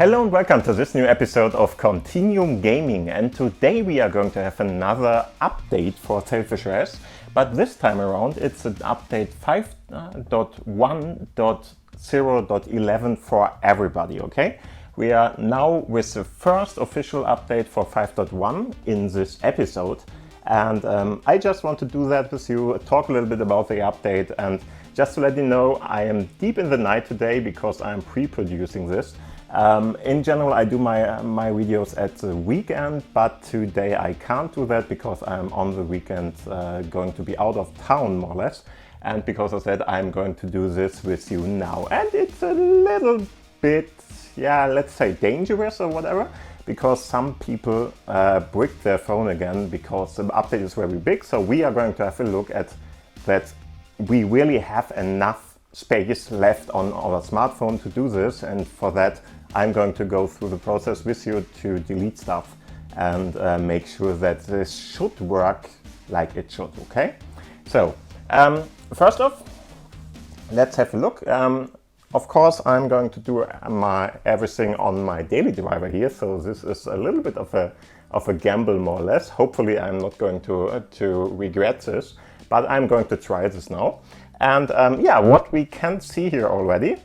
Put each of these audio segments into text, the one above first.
Hello and welcome to this new episode of Continuum Gaming, and today we are going to have another update for SailfishOS, but this time around it's an update 5.1.0.11 for everybody, okay? We are now with the first official update for 5.1 in this episode, and I just want to do that with you, talk a little bit about the update, and just to let you know, I am deep in the night today because I'm pre-producing this. In general, I do my videos at the weekend, but today I can't do that because I'm on the weekend going to be out of town more or less. And because of that, I'm going to do this with you now. And it's a little bit, yeah, let's say dangerous or whatever, because some people brick their phone again because the update is very big. So we are going to have a look at that we really have enough space left on our smartphone to do this, and for that I'm going to go through the process with you to delete stuff and make sure that this should work like it should, okay? So first off, let's have a look. Of course, I'm going to do everything on my daily driver here, so this is a little bit of a gamble more or less. Hopefully I'm not going to regret this, but I'm going to try this now. And yeah, what we can see here already,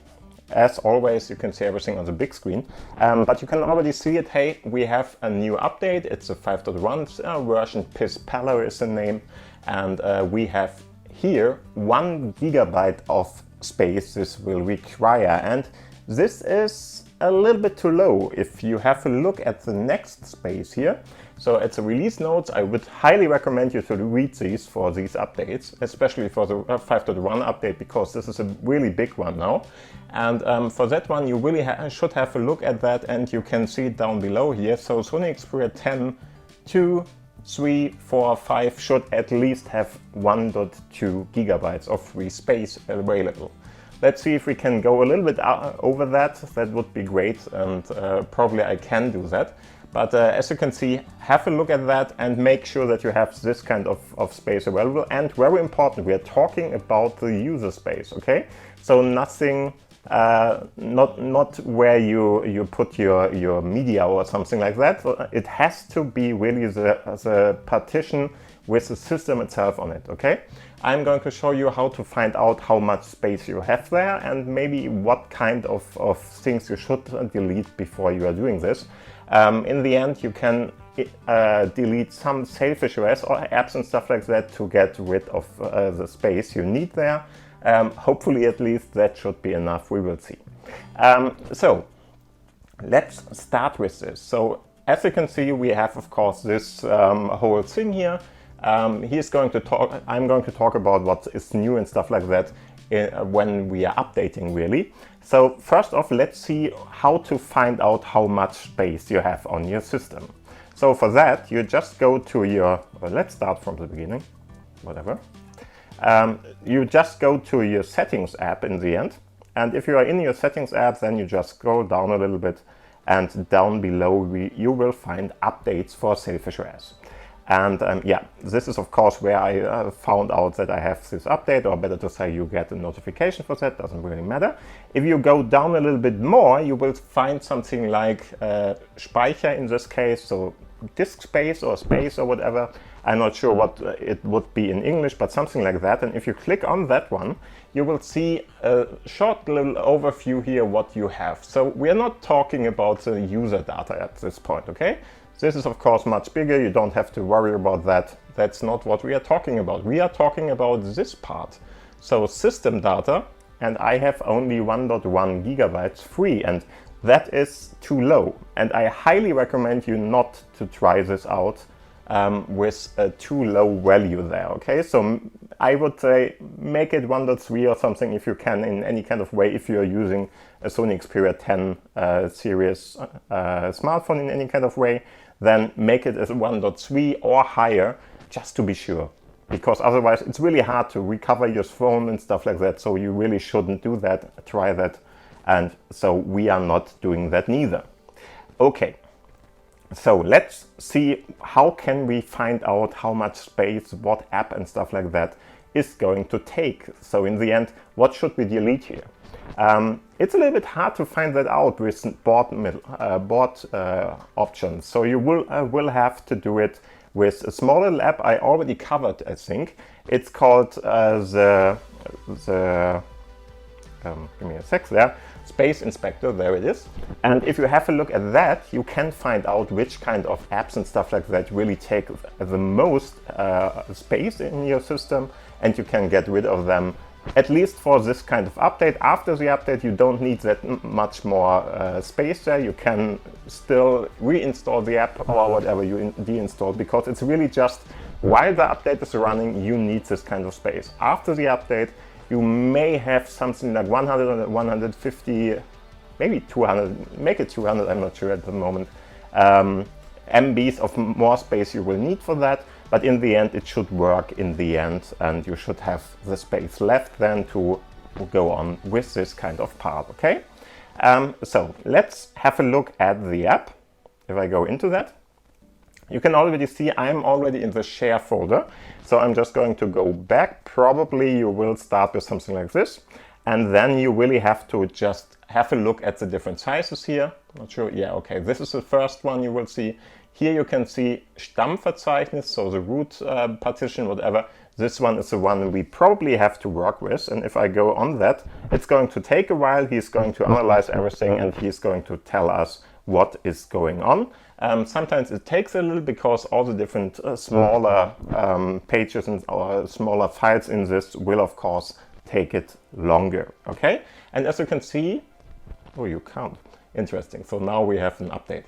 as always, you can see everything on the big screen, but you can already see it. Hey, we have a new update. It's a 5.1 version, Pispeller is the name, and we have here 1 GB of space this will require, and this is a little bit too low. If you have a look at the next space here, so it's the release notes. I would highly recommend you to read these for these updates, especially for the 5.1 update, because this is a really big one now. And for that one, you really should have a look at that, and you can see it down below here. So Sony Xperia 10, 2, 3, 4, 5 should at least have 1.2 GB of free space available. Let's see if we can go a little bit over that. That would be great, and probably I can do that. But as you can see, have a look at that and make sure that you have this kind of space available. And very important, we are talking about the user space, okay? So nothing, not where you put your media or something like that. It has to be really the partition with the system itself on it, okay? I'm going to show you how to find out how much space you have there and maybe what kind of things you should delete before you are doing this. In the end, you can delete some SailfishOS or apps and stuff like that to get rid of the space you need there. Hopefully, at least, that should be enough. We will see. So let's start with this. So as you can see, we have, of course, this whole thing here. I'm going to talk about what is new and stuff like that when we are updating, really. So first off, let's see how to find out how much space you have on your system. So for that, you just go to your, let's start from the beginning, whatever. You just go to your settings app in the end. And if you are in your settings app, then you just scroll down a little bit, and down below you will find updates for SailfishOS. And yeah, this is of course where I found out that I have this update, or better to say, you get a notification for that, doesn't really matter. If you go down a little bit more, you will find something like Speicher in this case, so disk space or space or whatever. I'm not sure what it would be in English, but something like that. And if you click on that one, you will see a short little overview here what you have. So we are not talking about the user data at this point, okay? This is of course much bigger, you don't have to worry about that. That's not what we are talking about. We are talking about this part. So system data, and I have only 1.1 GB free, and that is too low. And I highly recommend you not to try this out with a too low value there, okay? So I would say make it 1.3 or something if you can, in any kind of way, if you're using a Sony Xperia 10 series smartphone in any kind of way. Then make it as 1.3 or higher, just to be sure. Because otherwise it's really hard to recover your phone and stuff like that, so you really shouldn't do that, try that. And so we are not doing that neither. Okay, so let's see how can we find out how much space, what app and stuff like that is going to take. So in the end, what should we delete here? It's a little bit hard to find that out with board options, so you will have to do it with a small little app I already covered, I think. It's called give me a sec there, Space Inspector, there it is. And if you have a look at that, you can find out which kind of apps and stuff like that really take the most space in your system, and you can get rid of them, at least for this kind of update. After the update, you don't need that much more space there. You can still reinstall the app or whatever you deinstalled, because it's really just while the update is running, you need this kind of space. After the update, you may have something like 100 or 150, maybe 200, make it 200, I'm not sure at the moment, MBs of more space you will need for that. But in the end, it should work in the end, and you should have the space left then to go on with this kind of part, okay? So let's have a look at the app. If I go into that, you can already see I'm already in the share folder. So I'm just going to go back. Probably you will start with something like this. And then you really have to just have a look at the different sizes here. Not sure. Yeah, okay. This is the first one you will see. Here you can see Stammverzeichnis, so the root partition, whatever. This one is the one we probably have to work with. And if I go on that, it's going to take a while. He's going to analyze everything, and he's going to tell us what is going on. Sometimes it takes a little, because all the different smaller pages and or smaller files in this will, of course, take it longer. Okay, and as you can see, oh, you can't. Interesting. So now we have an update.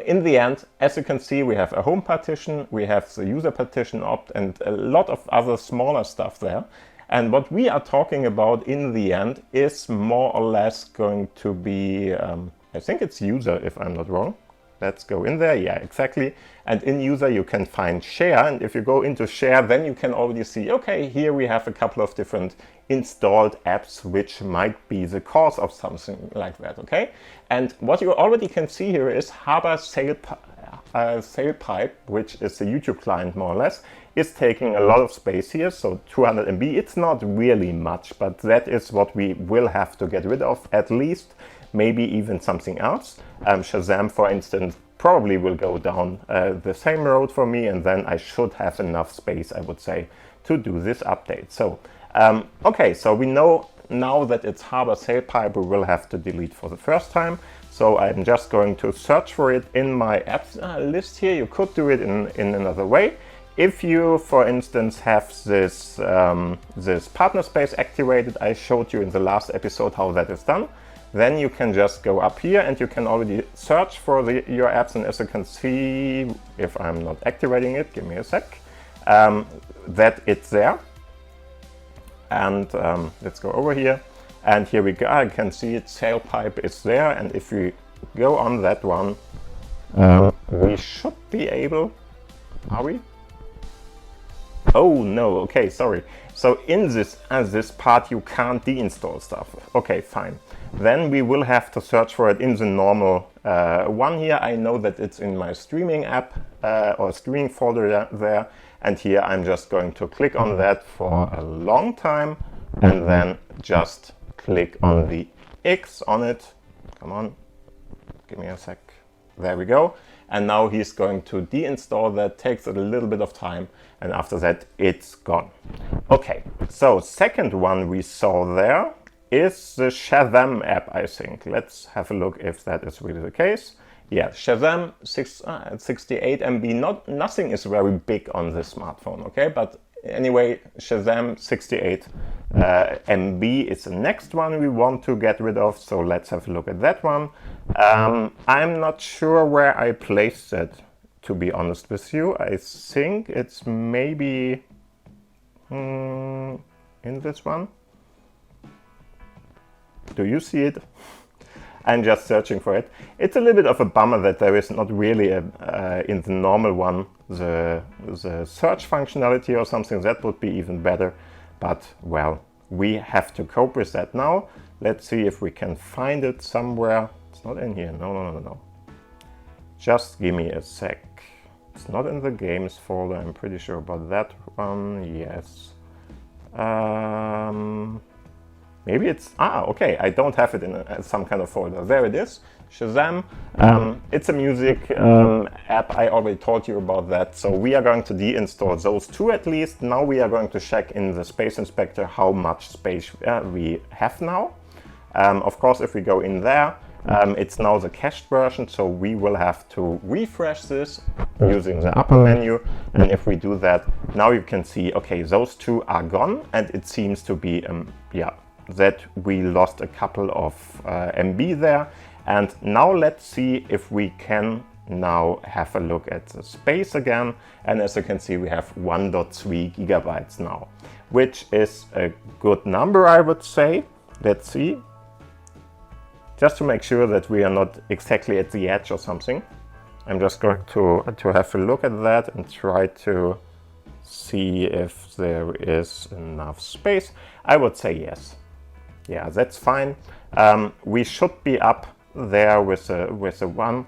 In the end, as you can see, we have a home partition, we have the user partition opt, and a lot of other smaller stuff there. And what we are talking about in the end is more or less going to be, I think it's user, if I'm not wrong. Let's go in there. Yeah, exactly. And in user, you can find share. And if you go into share, then you can already see, okay, here we have a couple of different installed apps, which might be the cause of something like that. Okay. And what you already can see here is Harbor Sailpipe, which is the YouTube client more or less, is taking a lot of space here. So 200 MB, it's not really much, but that is what we will have to get rid of, at least. Maybe even something else. Shazam, for instance, probably will go down the same road for me, and then I should have enough space, I would say, to do this update. So, okay, so we know now that it's Harbor Sailpipe, we will have to delete for the first time. So I'm just going to search for it in my apps list here. You could do it in another way. If you, for instance, have this, this partner space activated, I showed you in the last episode how that is done. Then you can just go up here and you can already search for your apps. And as you can see, if I'm not activating it, give me a sec, that it's there. And let's go over here. And here we go. I can see it, Sailpipe is there. And if we go on that one, we should be able, are we? Oh no, okay, sorry. So in this part, you can't deinstall stuff. Okay, fine. Then we will have to search for it in the normal one here. I know that it's in my streaming app or streaming folder there. And here I'm just going to click on that for a long time and then just click on the X on it. Come on, give me a sec. There we go. And now he's going to deinstall that. Takes a little bit of time. And after that, it's gone. Okay, so second one we saw there is the Shazam app, I think. Let's have a look if that is really the case. Yeah, Shazam 68 MB. Nothing is very big on this smartphone, okay? But anyway, Shazam 68 MB is the next one we want to get rid of. So let's have a look at that one. I'm not sure where I placed it, to be honest with you. I think it's maybe in this one. Do you see it? I'm just searching for it. It's a little bit of a bummer that there is not really in the normal one the search functionality or something. That would be even better. But well, we have to cope with that now. Let's see if we can find it somewhere. It's not in here. No. Just give me a sec. It's not in the games folder. I'm pretty sure about that one. Yes. maybe it's, okay, I don't have it in some kind of folder. There it is, Shazam. It's a music app. I already told you about that. So we are going to deinstall those two at least. Now we are going to check in the Space Inspector how much space we have now. Of course, if we go in there, it's now the cached version, so we will have to refresh this using the upper menu. And if we do that, now you can see, okay, those two are gone, and it seems to be, that we lost a couple of MB there. And now let's see if we can now have a look at the space again. And as you can see, we have 1.3 gigabytes now, which is a good number, I would say. Let's see. Just to make sure that we are not exactly at the edge or something, I'm just going to have a look at that and try to see if there is enough space. I would say yes. Yeah, that's fine. We should be up there with a 1.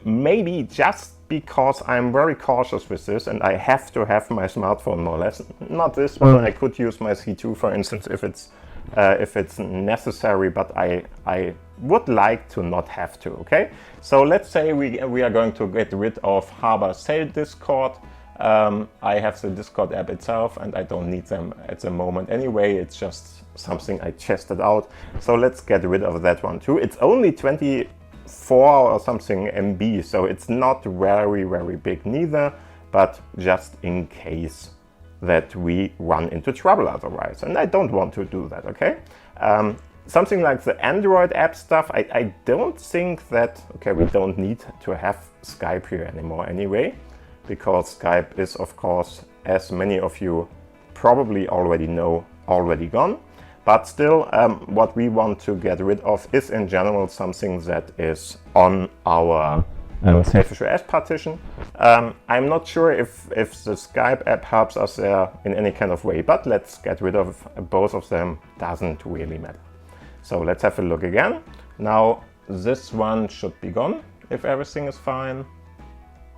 Maybe just because I'm very cautious with this and I have to have my smartphone more or less. Not this one. I could use my C2, for instance, if it's necessary, but I would like to not have to, okay? So let's say we are going to get rid of Harbor Sail Discord. I have the Discord app itself and I don't need them at the moment anyway. It's just something I tested out. So let's get rid of that one too. It's only 24 or something MB, so it's not very, very big neither, but just in case that we run into trouble otherwise. And I don't want to do that, okay? Something like the Android app stuff, I don't think that, okay, we don't need to have Skype here anymore anyway, because Skype is, of course, as many of you probably already know, already gone. But still, what we want to get rid of is in general something that is on our SailfishOS partition. I'm not sure if the Skype app helps us there in any kind of way, but let's get rid of both of them. Doesn't really matter. So let's have a look again. Now this one should be gone if everything is fine.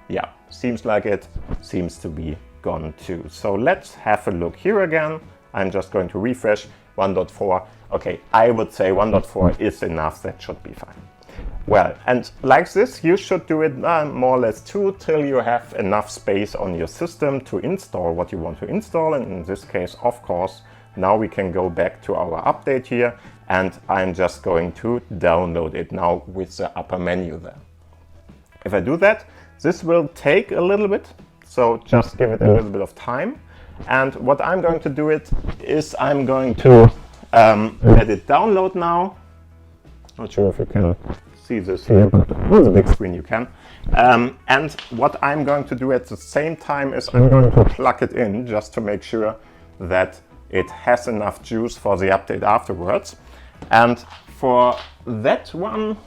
Yeah, seems like it seems to be gone too. So let's have a look here again. I'm just going to refresh 1.4. Okay, I would say 1.4 is enough. That should be fine. Well, and like this, you should do it more or less too, till you have enough space on your system to install what you want to install. And in this case, of course, now we can go back to our update here, and I'm just going to download it now with the upper menu there. If I do that, this will take a little bit, so just give it a little bit of time. And what I'm going to do is I'm going to let it download now. Not sure if you can see this here, but on the big screen you can. And what I'm going to do at the same time is I'm going to plug it in just to make sure that it has enough juice for the update afterwards. And for that one,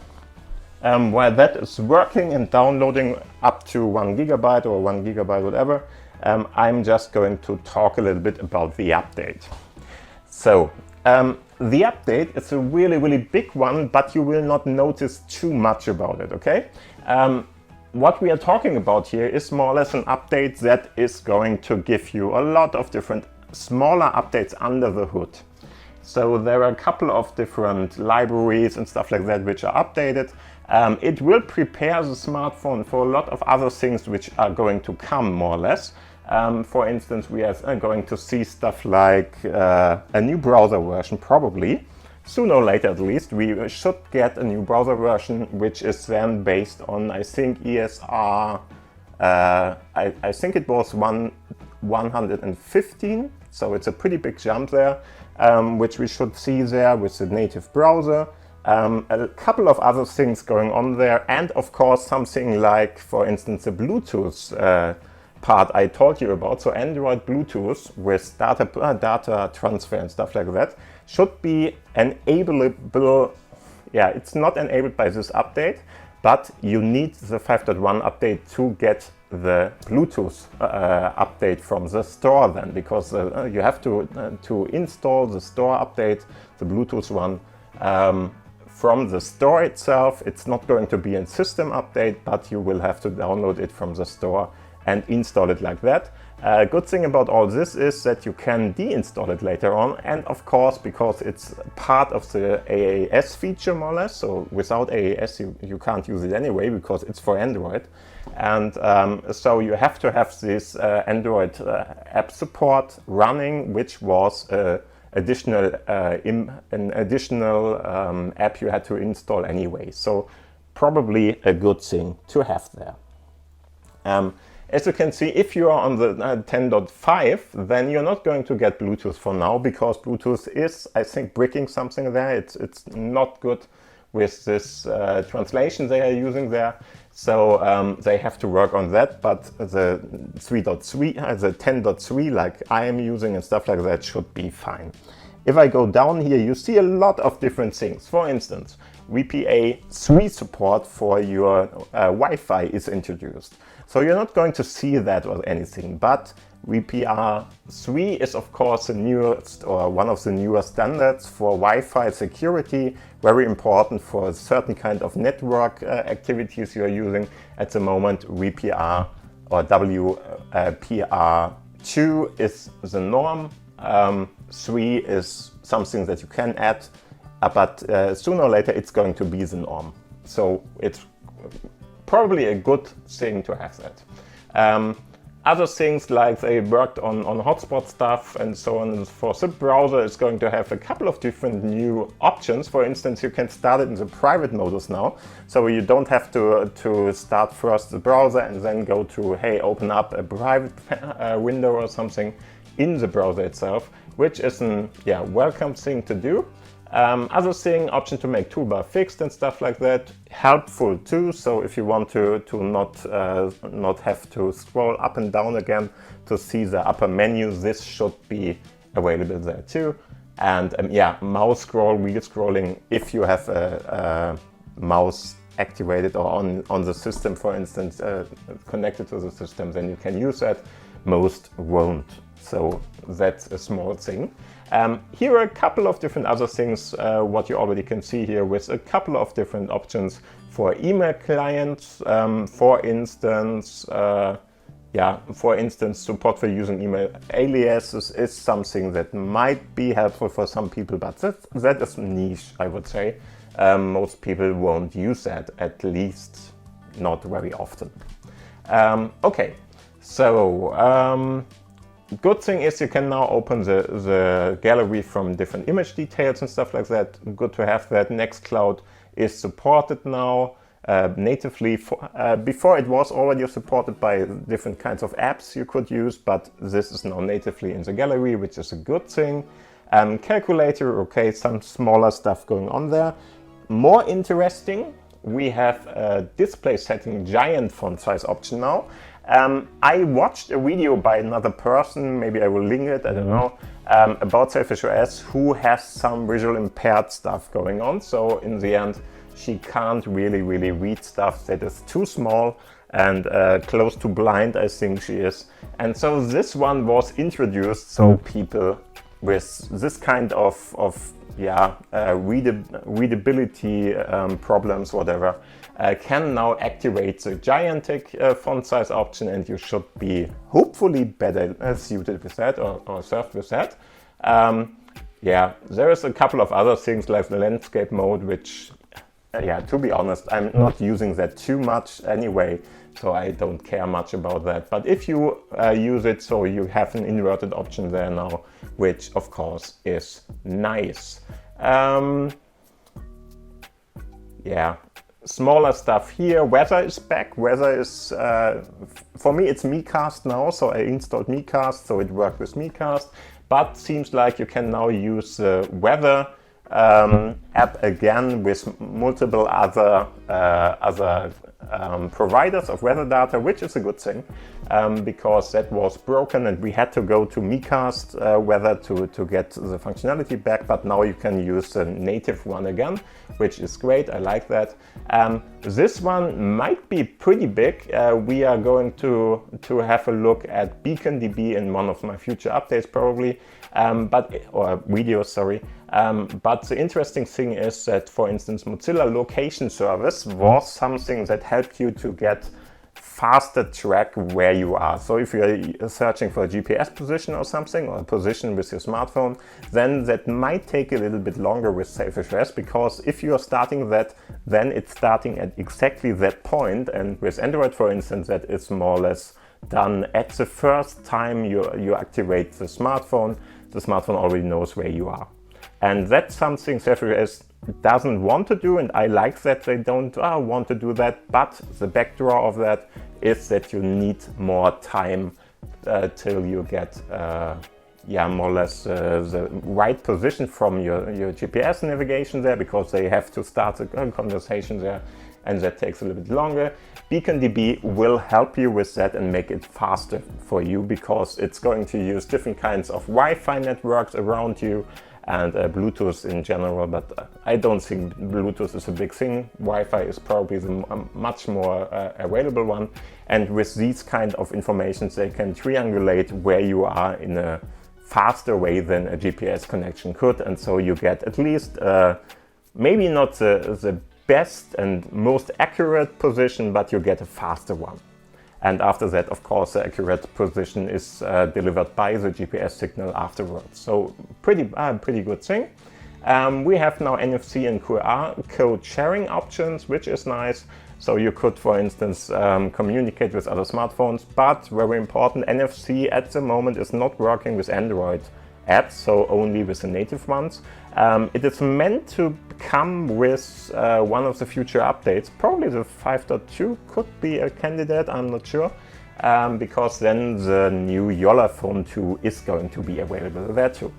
while that is working and downloading up to 1 gigabyte or 1 gigabyte, whatever, I'm just going to talk a little bit about the update. So the update is a really, really big one, but you will not notice too much about it, okay? What we are talking about here is more or less an update that is going to give you a lot of different smaller updates under the hood. So there are a couple of different libraries and stuff like that which are updated. It will prepare the smartphone for a lot of other things which are going to come more or less. For instance, we are going to see stuff like a new browser version, probably. Sooner or later at least, we should get a new browser version which is then based on, I think, ESR, I think it was 115, so it's a pretty big jump there, which we should see there with the native browser. A couple of other things going on there, and of course something like, for instance, the Bluetooth part I told you about. So Android Bluetooth with data transfer and stuff like that should be enableable. Yeah, it's not enabled by this update, but you need the 5.1 update to get the Bluetooth update from the store then, because you have to install the store update, the Bluetooth one, from the store itself. It's not going to be a system update, but you will have to download it from the store and install it like that. Good thing about all this is that you can deinstall it later on, and of course, because it's part of the AAS feature more or less, so without AAS you can't use it anyway because it's for Android. And so you have to have this Android app support running, which was an additional app you had to install anyway. So probably a good thing to have there. As you can see, if you are on the 10.5, then you're not going to get Bluetooth for now, because Bluetooth is, I think, bricking something there. It's not good with this translation they are using there. So they have to work on that, but the 3.3, the 10.3 like I am using and stuff like that should be fine. If I go down here, you see a lot of different things. For instance, VPA 3 support for your Wi-Fi is introduced. So you're not going to see that or anything, but VPR 3 is of course the newest, or one of the newer standards for Wi-Fi security, very important for a certain kind of network activities you're using. At the moment, VPR or WPR2 is the norm. 3 is something that you can add, but sooner or later it's going to be the norm. So it's probably a good thing to have that. Other things like they worked on hotspot stuff and so on and so forth. The browser is going to have a couple of different new options. For instance, you can start it in the private modus now. So you don't have to start first the browser and then go to, hey, open up a private window or something in the browser itself, which is a welcome thing to do. Other thing, option to make toolbar fixed and stuff like that, helpful too. So if you want to not have to scroll up and down again to see the upper menu, this should be available there too. And mouse scroll, wheel scrolling, if you have a mouse activated or on the system, for instance, connected to the system, then you can use that. Most won't. So that's a small thing. Here are a couple of different other things, what you already can see here, with a couple of different options for email clients. For instance, support for using email aliases is something that might be helpful for some people, but that is niche, I would say. Most people won't use that, at least not very often. Okay, so good thing is you can now open the gallery from different image details and stuff like that. Good to have that. Nextcloud is supported now natively. Before it was already supported by different kinds of apps you could use, but this is now natively in the gallery, which is a good thing. Calculator, okay, some smaller stuff going on there. More interesting, we have a display setting giant font size option now. I watched a video by another person, maybe I will link it, I don't know, about SailfishOS, who has some visual impaired stuff going on. So in the end, she can't really read stuff that is too small and close to blind, I think she is. And so this one was introduced so people with this kind of readability problems, whatever, can now activate the gigantic font size option, and you should be hopefully better suited with that or served with that. There is a couple of other things like the landscape mode, which, to be honest, I'm not using that too much anyway, so I don't care much about that. But if you use it, so you have an inverted option there now, which of course is nice. Smaller stuff here. Weather is back. Weather is, for me, it's MeCast now, so I installed MeCast, so it worked with MeCast. But seems like you can now use the weather app again with multiple other providers of weather data, which is a good thing, because that was broken and we had to go to MeCast weather to get the functionality back, but now you can use the native one again, which is great. I like that. This one might be pretty big. We are going to have a look at BeaconDB in one of my future updates probably, or videos, sorry. But the interesting thing is that, for instance, Mozilla Location Service was something that helped you to get faster track where you are. So if you're searching for a GPS position or something, or a position with your smartphone, then that might take a little bit longer with SailfishOS, because if you're starting that, then it's starting at exactly that point. And with Android, for instance, that is more or less done at the first time you activate the smartphone already knows where you are. And that's something SFOS doesn't want to do, and I like that they don't want to do that. But the backdraw of that is that you need more time till you get more or less the right position from your GPS navigation there, because they have to start a conversation there, and that takes a little bit longer. BeaconDB will help you with that and make it faster for you, because it's going to use different kinds of Wi-Fi networks around you and Bluetooth in general, but I don't think Bluetooth is a big thing. Wi-Fi is probably the much more available one, and with these kind of information they can triangulate where you are in a faster way than a GPS connection could, and so you get at least maybe not the best and most accurate position, but you get a faster one. And after that, of course, the accurate position is delivered by the GPS signal afterwards. So pretty good thing. We have now NFC and QR code sharing options, which is nice. So you could, for instance, communicate with other smartphones, but very important, NFC at the moment is not working with Android apps, so only with the native ones. It is meant to come with one of the future updates. Probably the 5.2 could be a candidate, I'm not sure, because then the new Jolla Phone 2 is going to be available there too.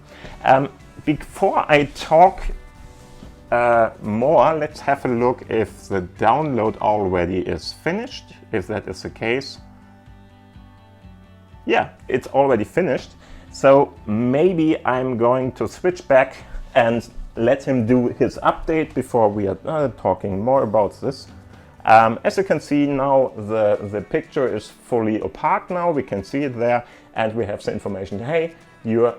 Before I talk more, let's have a look if the download already is finished, if that is the case. Yeah, it's already finished. So maybe I'm going to switch back and let him do his update before we are talking more about this. As you can see now, the picture is fully opaque now. We can see it there, and we have the information, hey, your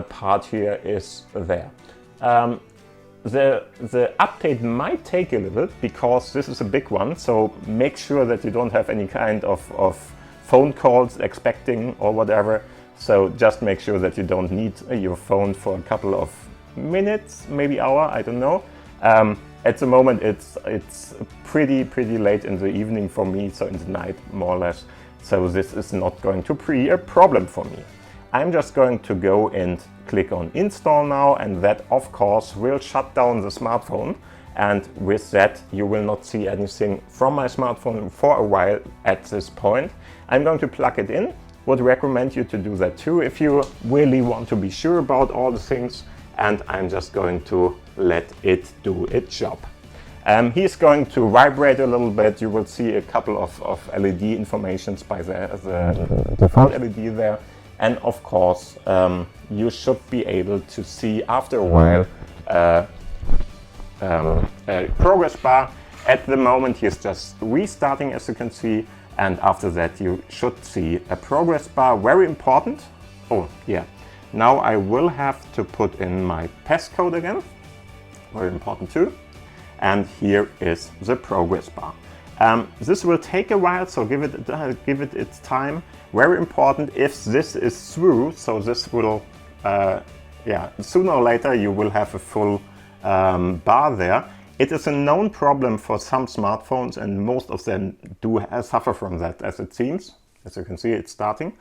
part here is there. The update might take a little, because this is a big one, so make sure that you don't have any kind of phone calls expecting or whatever. So just make sure that you don't need your phone for a couple of minutes, maybe hour, I don't know. At the moment it's pretty late in the evening for me, so in the night more or less. So this is not going to be a problem for me. I'm just going to go and click on install now, and that of course will shut down the smartphone. And with that you will not see anything from my smartphone for a while at this point. I'm going to plug it in. Would recommend you to do that too if you really want to be sure about all the things, and I'm just going to let it do its job. He's going to vibrate a little bit. You will see a couple of LED informations by the default LED there, and of course you should be able to see after a while a progress bar. At the moment he's just restarting, as you can see. And after that you should see a progress bar, very important. Oh yeah, now I will have to put in my passcode again, very important too. And here is the progress bar. This will take a while, so give it its time. Very important, if this is through, so this will, sooner or later you will have a full bar there. It is a known problem for some smartphones, and most of them do suffer from that, as it seems. As you can see, it's starting.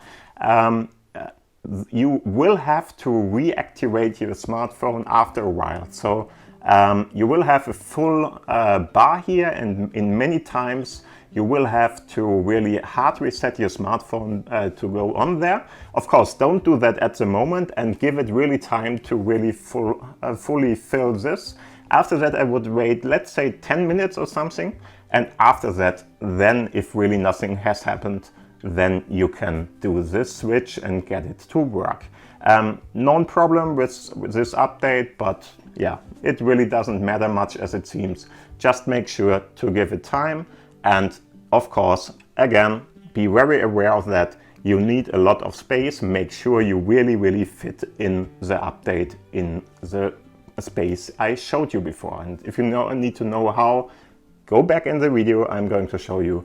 You will have to reactivate your smartphone after a while. So you will have a full bar here, and in many times you will have to really hard reset your smartphone to go on there. Of course, don't do that at the moment, and give it really time to really fully fill this. After that, I would wait, let's say 10 minutes or something. And after that, then if really nothing has happened, then you can do this switch and get it to work. No problem with this update, but yeah, it really doesn't matter much as it seems. Just make sure to give it time. And of course, again, be very aware of that. You need a lot of space. Make sure you really fit in the update in the space I showed you before. And if you need to know how, go back in the video. I'm going to show you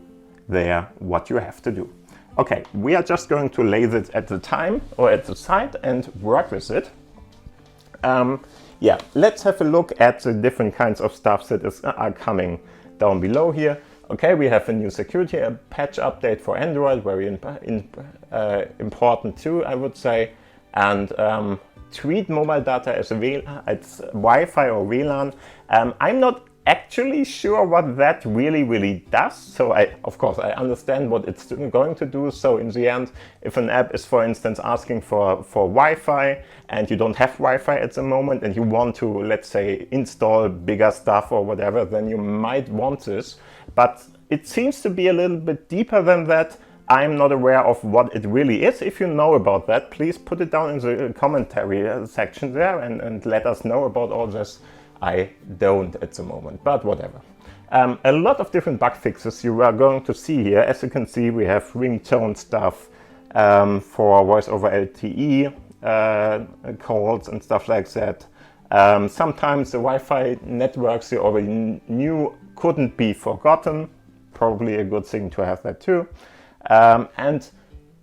there what you have to do. Okay, we are just going to lay it at the time or at the side and work with it. Yeah, let's have a look at the different kinds of stuff that are coming down below here. Okay, we have a new security patch update for Android, very important too, I would say. And treat mobile data as Wi-Fi or WLAN. I'm not actually sure what that really does. So of course I understand what it's going to do. So in the end, if an app is, for instance, asking for Wi-Fi and you don't have Wi-Fi at the moment and you want to, let's say, install bigger stuff or whatever, then you might want this. But it seems to be a little bit deeper than that. I'm not aware of what it really is. If you know about that, please put it down in the commentary section there and let us know about all this. I don't at the moment, but whatever. A lot of different bug fixes you are going to see here. As you can see, we have ringtone stuff for voice over LTE calls and stuff like that. Sometimes the Wi-Fi networks you already knew couldn't be forgotten. Probably a good thing to have that too. And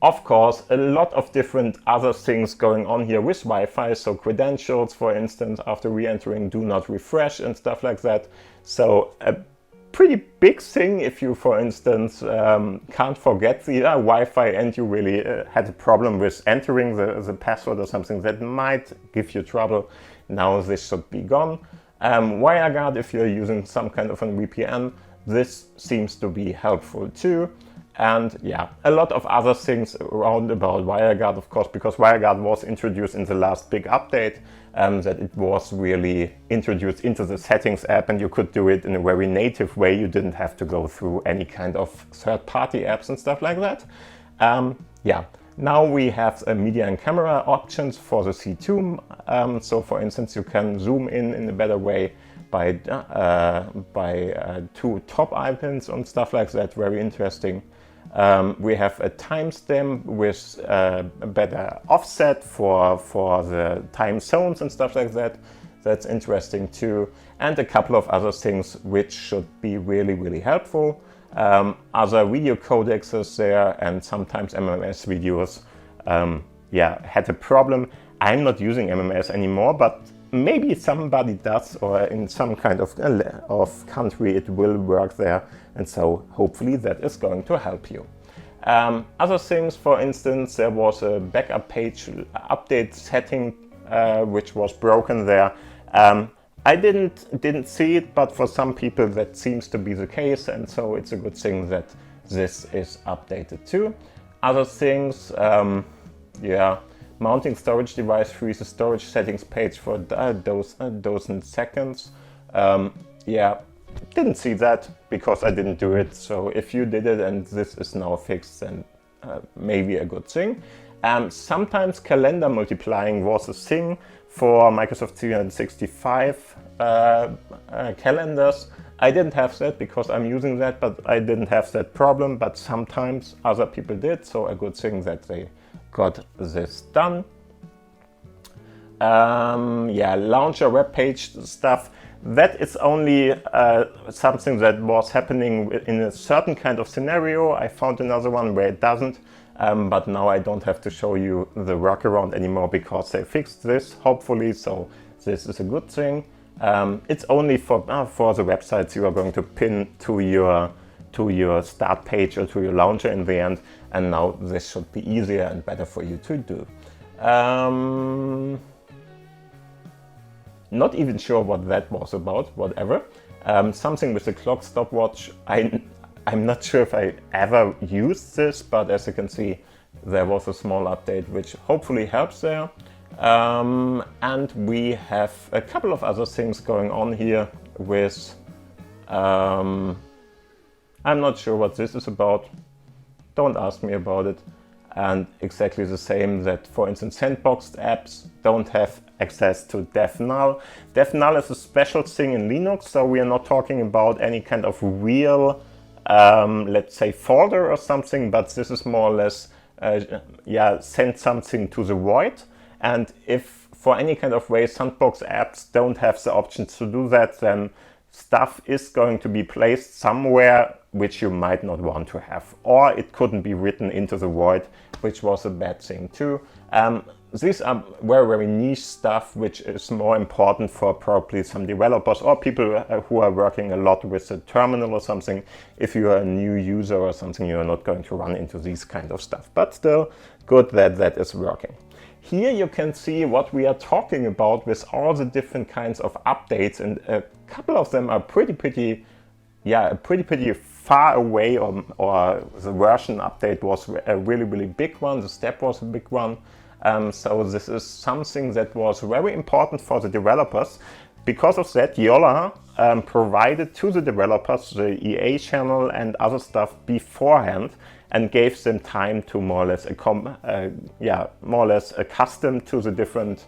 of course, a lot of different other things going on here with Wi-Fi. So credentials, for instance, after re-entering, do not refresh and stuff like that. So a pretty big thing if you, for instance, can't forget the Wi-Fi and you really had a problem with entering the password or something that might give you trouble. Now this should be gone. WireGuard, if you're using some kind of a VPN, this seems to be helpful too. And yeah, a lot of other things around about WireGuard, of course, because WireGuard was introduced in the last big update, that it was really introduced into the settings app and you could do it in a very native way. You didn't have to go through any kind of third-party apps and stuff like that. Yeah, now we have media and camera options for the C2. So for instance, you can zoom in a better way by two top icons and stuff like that. Very interesting. We have a timestamp with a better offset for the time zones and stuff like that. That's interesting too. And a couple of other things which should be really helpful. Other video codecs there and sometimes MMS videos yeah, had a problem. I'm not using MMS anymore, but maybe somebody does, or in some kind of country it will work there, and so hopefully that is going to help you. Other things, for instance, there was a backup page update setting which was broken there. I didn't see it, but for some people that seems to be the case, and so it's a good thing that this is updated too. Other things, yeah. Mounting storage device freezes storage settings page for a dozen seconds. Yeah, didn't see that because I didn't do it. So if you did it and this is now fixed, then maybe a good thing. Sometimes calendar multiplying was a thing for Microsoft 365 calendars. I didn't have that because I'm using that, but I didn't have that problem. But sometimes other people did, so a good thing that they got this done. Yeah, launcher web page stuff. That is only something that was happening in a certain kind of scenario. I found another one where it doesn't, but now I don't have to show you the workaround anymore because they fixed this, hopefully, so this is a good thing. It's only for the websites you are going to pin to your start page or to your launcher in the end, and now this should be easier and better for you to do. Not even sure what that was about, whatever. Something with the clock stopwatch. I'm not sure if I ever used this, but as you can see, there was a small update which hopefully helps there. And we have a couple of other things going on here with, I'm not sure what this is about, don't ask me about it. And exactly the same that, for instance, sandboxed apps don't have access to devnull. Devnull is a special thing in Linux, so we are not talking about any kind of real, let's say, folder or something, but this is more or less, yeah, send something to the void. And if for any kind of way sandbox apps don't have the option to do that, then stuff is going to be placed somewhere which you might not want to have, or it couldn't be written into the void, which was a bad thing too. These are very, very niche stuff, which is more important for probably some developers or people who are working a lot with a terminal or something. If you are a new user or something, you are not going to run into these kind of stuff, but still good that that is working. Here you can see what we are talking about with all the different kinds of updates, and a couple of them are pretty far away, or the version update was a really big one, the step was a big one. So this is something that was very important for the developers. Because of that, Jolla provided to the developers the EA channel and other stuff beforehand, and gave them time to more or less accustom to the different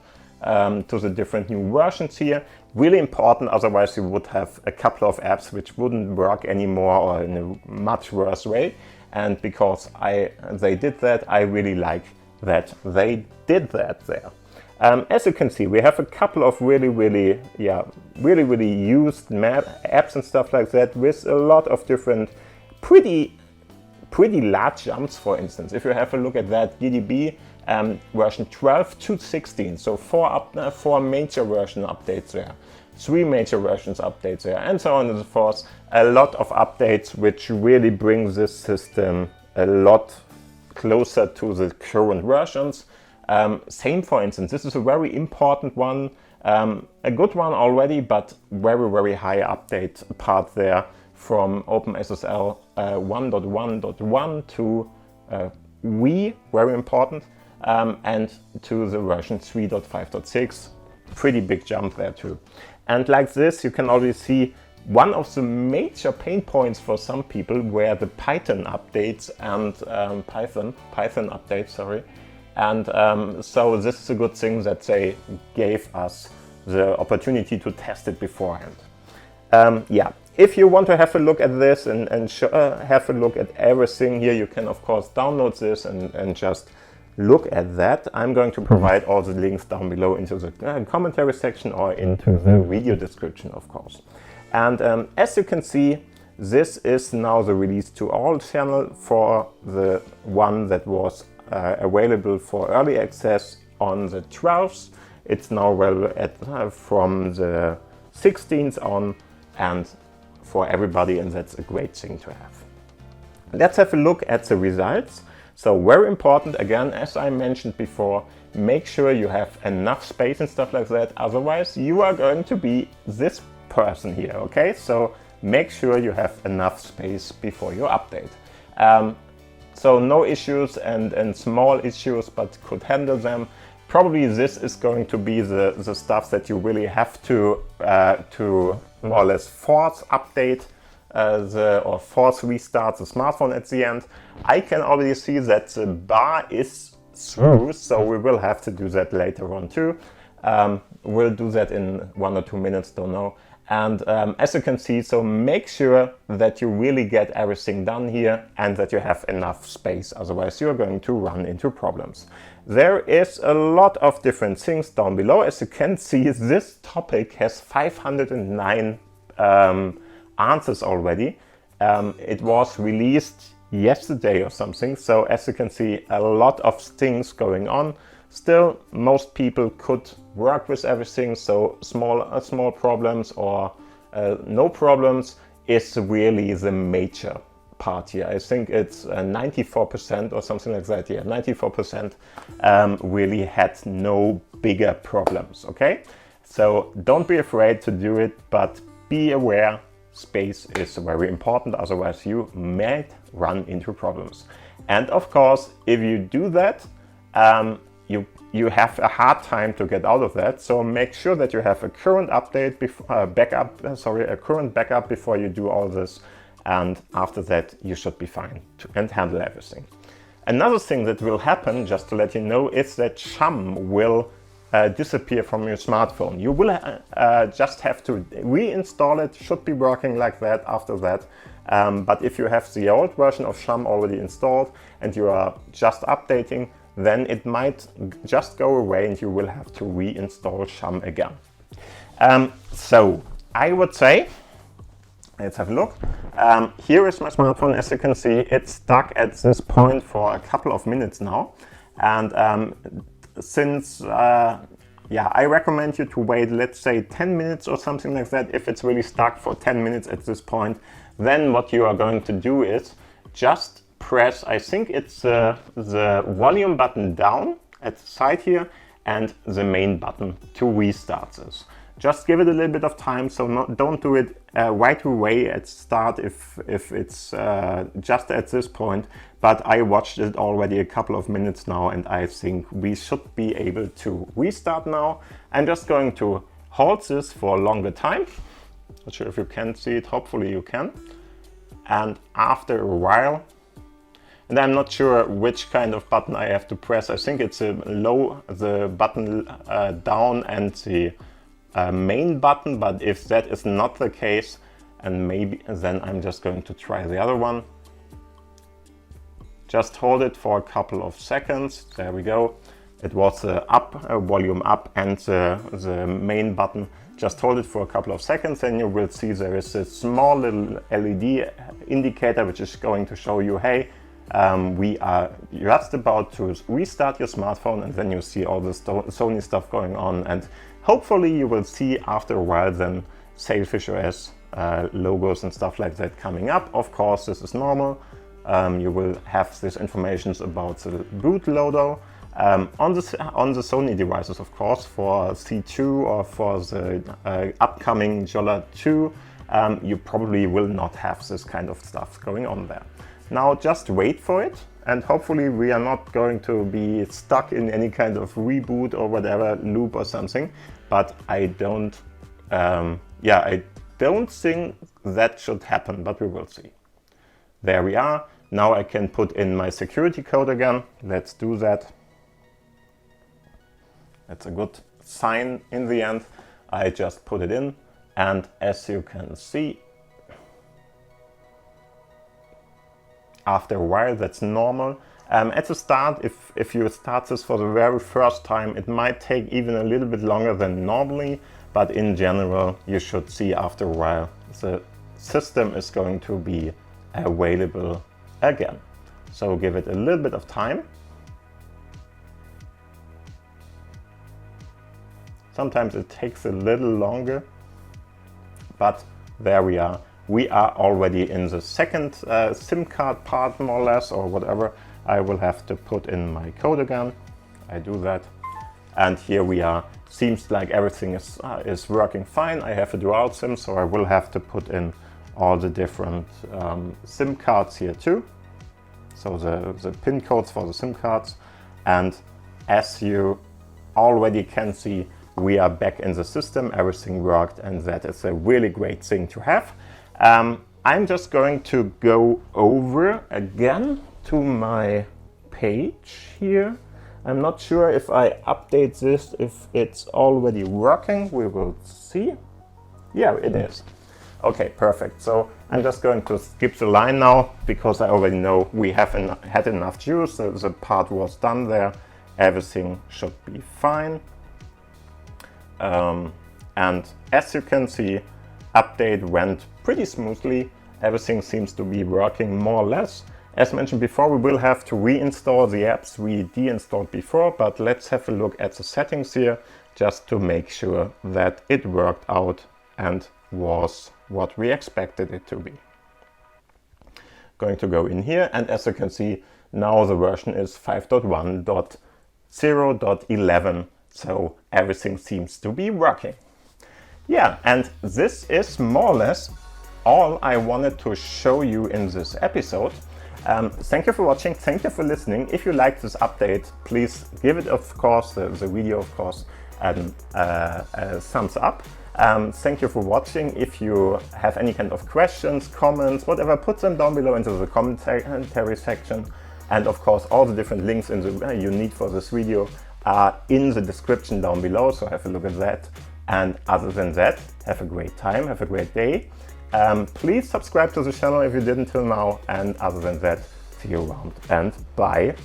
new versions here. Really important, otherwise you would have a couple of apps which wouldn't work anymore, or in a much worse way. And because they did that, I really like that they did that there. As you can see, we have a couple of really used apps and stuff like that, with a lot of different pretty large jumps. For instance, if you have a look at that GDB version 12 to 16, so four major version updates there, 3 major versions updates there, and so on and so forth. A lot of updates which really bring this system a lot closer to the current versions. Same, for instance, this is a very important one, a good one already, but very high update part there from OpenSSL 1.1.1 to Wii, very important, and to the version 3.5.6, pretty big jump there too. And like this, you can already see one of the major pain points for some people were the Python updates and Python updates, sorry. And so this is a good thing that they gave us the opportunity to test it beforehand. If you want to have a look at this and have a look at everything here, you can of course download this and just look at that. I'm going to provide all the links down below into the commentary section or into the video description, of course. And as you can see, this is now the release to all channel for the one that was available for early access on the 12th. It's now available from the 16th on, and for everybody, and that's a great thing to have. Let's have a look at the results. So very important, again, as I mentioned before, make sure you have enough space and stuff like that, otherwise you are going to be this person here, okay? So make sure you have enough space before you update. So no issues and small issues, but could handle them. Probably this is going to be the stuff that you really have to more or less force update or force restart the smartphone at the end. I can already see that the bar is through, so we will have to do that later on too. We'll do that in 1 or 2 minutes, don't know. And as you can see, so make sure that you really get everything done here and that you have enough space, otherwise you're going to run into problems. There is a lot of different things down below. As you can see, this topic has 509 answers already. It was released yesterday or something, so as you can see, a lot of things going on. Still, most people could work with everything, so small problems or no problems is really the major part here. I think it's 94% or something like that. Yeah, 94% really had no bigger problems, okay? So don't be afraid to do it, but be aware space is very important, otherwise you might run into problems. And of course, if you do that, you have a hard time to get out of that. So make sure that you have a current update a current backup before you do all this. And after that, you should be fine and handle everything. Another thing that will happen, just to let you know, is that sham will disappear from your smartphone. You will just have to reinstall it. Should be working like that after that. But if you have the old version of sham already installed and you are just updating, then it might just go away and you will have to reinstall sham again. So I would say Let's have a look. Here is my smartphone. As you can see, it's stuck at this point for a couple of minutes now. And since, I recommend you to wait, let's say 10 minutes or something like that. If it's really stuck for 10 minutes at this point, then what you are going to do is just press, I think it's the volume button down at the side here and the main button to restart this. Just give it a little bit of time, so don't do it right away at start if it's just at this point. But I watched it already a couple of minutes now, and I think we should be able to restart now. I'm just going to hold this for a longer time. Not sure if you can see it, hopefully you can. And after a while, and I'm not sure which kind of button I have to press. I think it's the button down and the main button, but if that is not the case, and maybe then I'm just going to try the other one. Just hold it for a couple of seconds. There we go. It was the volume up and the main button. Just hold it for a couple of seconds, and you will see there is a small little LED indicator which is going to show you, hey, we are just about to restart your smartphone, and then you see all the Sony stuff going on, and hopefully you will see after a while then SailfishOS logos and stuff like that coming up. Of course, this is normal. You will have this information about the bootloader on the Sony devices, of course, for C2 or for the upcoming Jolla 2. You probably will not have this kind of stuff going on there. Now just wait for it, and hopefully we are not going to be stuck in any kind of reboot or whatever loop or something. But I don't think that should happen, but we will see. There we are. Now I can put in my security code again. Let's do that. That's a good sign in the end. I just put it in, and as you can see, after a while, that's normal. At the start, if you start this for the very first time, it might take even a little bit longer than normally, but in general, you should see after a while the system is going to be available again. So give it a little bit of time. Sometimes it takes a little longer, but there we are. We are already in the second SIM card part, more or less, or whatever. I will have to put in my code again. I do that. And here we are. Seems like everything is working fine. I have a dual SIM, so I will have to put in all the different SIM cards here too. So the PIN codes for the SIM cards. And as you already can see, we are back in the system. Everything worked, and that is a really great thing to have. I'm just going to go over again to my page here. I'm not sure if I update this, if it's already working. We will see. Yeah, it is. Okay, perfect. So I'm just going to skip the line now, because I already know we have had enough juice. So the part was done there. Everything should be fine. And as you can see, update went pretty smoothly. Everything seems to be working more or less. As mentioned before, we will have to reinstall the apps we deinstalled before, but let's have a look at the settings here just to make sure that it worked out and was what we expected it to be. Going to go in here, and as you can see, now the version is 5.1.0.11, so everything seems to be working. Yeah, and this is more or less all I wanted to show you in this episode. Thank you for watching, thank you for listening. If you like this update, please give it, of course, the video, of course, a thumbs up. Thank you for watching. If you have any kind of questions, comments, whatever, put them down below into the commentary section. And of course, all the different links you need for this video are in the description down below, so have a look at that. And other than that, have a great time, have a great day. Please subscribe to the channel if you didn't till now, and other than that, see you around, and bye.